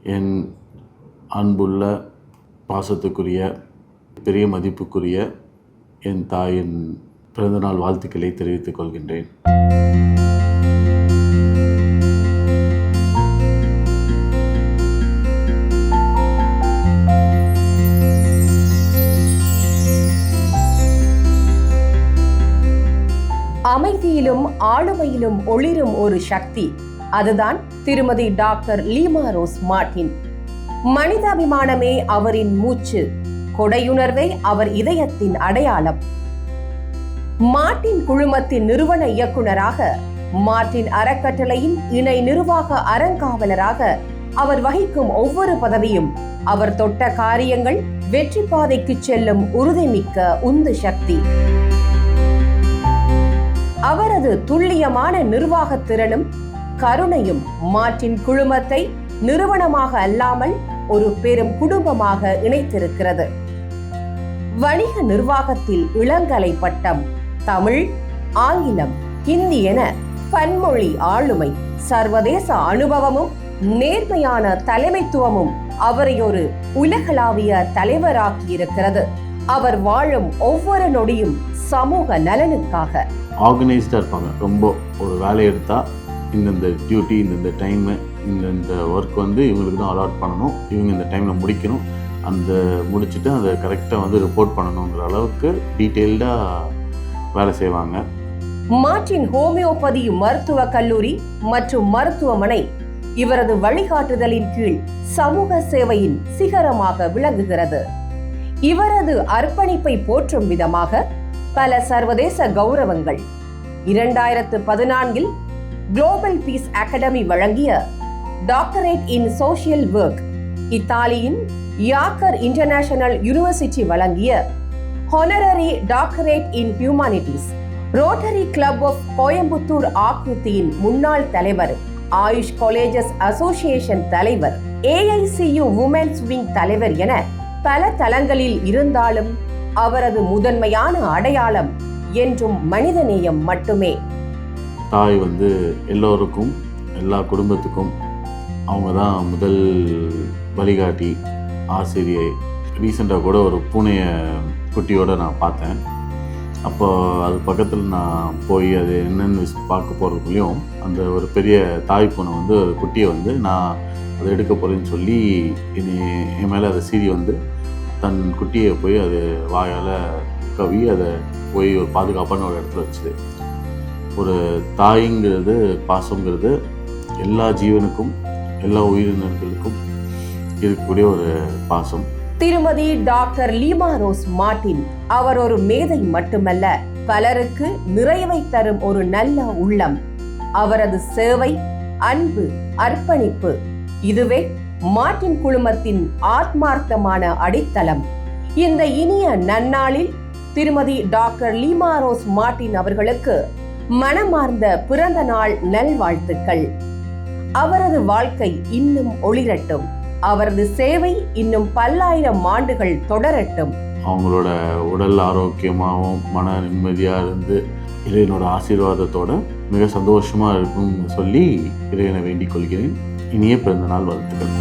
என் அன்புள்ள பாசத்துக்குரிய பெரிய மதிப்புக்குரிய என் தாயின் பிறந்தநாள் வாழ்த்துக்களை தெரிவித்துக் கொள்கின்றேன். அமைதியிலும் ஆளுமையிலும் ஒளிரும் ஒரு சக்தி, அதுதான் திருமதி டாக்டர் லீமா ரோஸ் மார்ட்டின். மனிதாபிமானமே அவரின் மூச்சு, கொடையுணர்வே அவர் இதயத்தின் அடையாளம். மார்ட்டின் குழுமத்தின் நிறுவன இயக்குனராக, மார்ட்டின் அறக்கட்டளையின் இணை நிர்வாக அறங்காவலராக அவர் வகிக்கும் ஒவ்வொரு பதவியும் அவர் தொட்ட காரியங்கள் வெற்றி பாதைக்கு செல்லும் உறுதிமிக்க உந்து சக்தி. அவரது துல்லியமான நிர்வாக திறனும் கருணையும் மார்ட்டின் குழுமத்தை நிறுவனமாக அல்லாமல் ஒரு பெரும் குடும்பமாக இணைத்திருக்கிறது. வணிக நிர்வாகத்தில் இளங்கலை பட்டம், தமிழ், ஆங்கிலம், ஹிந்தி என பன்மொழி ஆளுமை, சர்வதேச அனுபவமும் நேர்மையான தலைமைத்துவமும் அவரை ஒரு உலகளாவிய தலைவராக்கியிருக்கிறது. அவர் வாழும் ஒவ்வொரு நொடியும் சமூக நலனுக்காக. ஆர்கனைஸ்டாக இருப்பாங்க. ரொம்ப ஒரு வேலை எடுத்தால் இந்தந்த டியூட்டி, இந்தந்த டைமு, இந்தந்த ஒர்க் இவங்களுக்கு தான் அலாட் பண்ணணும், இவங்க இந்த டைமில் முடிக்கணும், அந்த முடிச்சுட்டு அதை கரெக்டாக ரிப்போர்ட் பண்ணணுங்கிற அளவுக்கு டீட்டெயில்டாக வேலை செய்வாங்க. மார்ட்டின் ஹோமியோபதி மருத்துவக் கல்லூரி மற்றும் மருத்துவமனை இவரது வழிகாட்டுதலின் கீழ் சமூக சேவையின் சிகரமாக விளங்குகிறது. இவரது அர்ப்பணிப்பை போற்றும் விதமாக பல சர்வதேச கௌரவங்கள். 2014 குளோபல் பீஸ் அகாடமி வழங்கிய டாக்டரேட் இன் சோஷியல் ஒர்க், இத்தாலியின் யாக்கர் இன்டர்நேஷனல் யூனிவர்சிட்டி வழங்கிய honorary doctorate in humanities, Rotary Club of Coimbatore ஆக்ருதியின் முன்னாள் தலைவர், ஆயுஷ் காலேஜஸ் அசோசியேஷன் தலைவர், AICU உமன்ஸ் விங் தலைவர் என பல தளங்களில் இருந்தாலும் அவரது முதன்மையான அடையாளம் என்றும் மனிதநேயம் மட்டுமே. தாய் எல்லோருக்கும், எல்லா குடும்பத்துக்கும் அவங்க தான் முதல் வழிகாட்டி, ஆசிரியை. ரீசெண்டாக கூட ஒரு பூனைய குட்டியோடு நான் பார்த்தேன். அப்போ அது பக்கத்தில் நான் போய் அது என்னென்னு பார்க்க போகிறதுக்குள்ளேயும் அந்த ஒரு பெரிய தாய் பூனை ஒரு குட்டியை நான் அதை எடுக்க போகிறேன்னு சொல்லி என் மேலே அதை சீறி தன் குட்டியை போய் அது வாயால் கவி அதை போய் ஒரு பாதுகாப்பான ஒரு இடத்துல வச்சுது. ஒரு தாய்ங்கிறது, பாசங்கிறது எல்லா ஜீவனுக்கும், எல்லா உயிரினர்களுக்கும் இருக்கக்கூடிய ஒரு பாசம். திருமதி டாக்டர் லீமா ரோஸ் மார்ட்டின் அவர் ஒரு மேதை மட்டுமல்ல, பலருக்கு நிறைவை தரும் ஒரு நல்ல உள்ளம். அவரது சேவை, அன்பு, அர்ப்பணிப்பு இதுவே மார்ட்டின் குழுமத்தின் ஆத்மார்த்தமான அடித்தளம். இந்த இனிய நன்னாளில் திருமதி டாக்டர் லீமா ரோஸ் மார்ட்டின் அவர்களுக்கு மனமார்ந்த பிறந்த நாள் நல்வாழ்த்துக்கள். அவரது வாழ்க்கை இன்னும் ஒளிரட்டும், அவரது சேவை இன்னும் பல்லாயிரம் ஆண்டுகள் தொடரட்டும். அவங்களோட உடல் ஆரோக்கியமாகவும் மன நிம்மதியாக இருந்து இறைவனோட ஆசீர்வாதத்தோட மிக சந்தோஷமாக இருக்கும்னு சொல்லி இறைவனை வேண்டிக் கொள்கிறேன். இனிய பிறந்த நாள் வாழ்த்துக்கள்.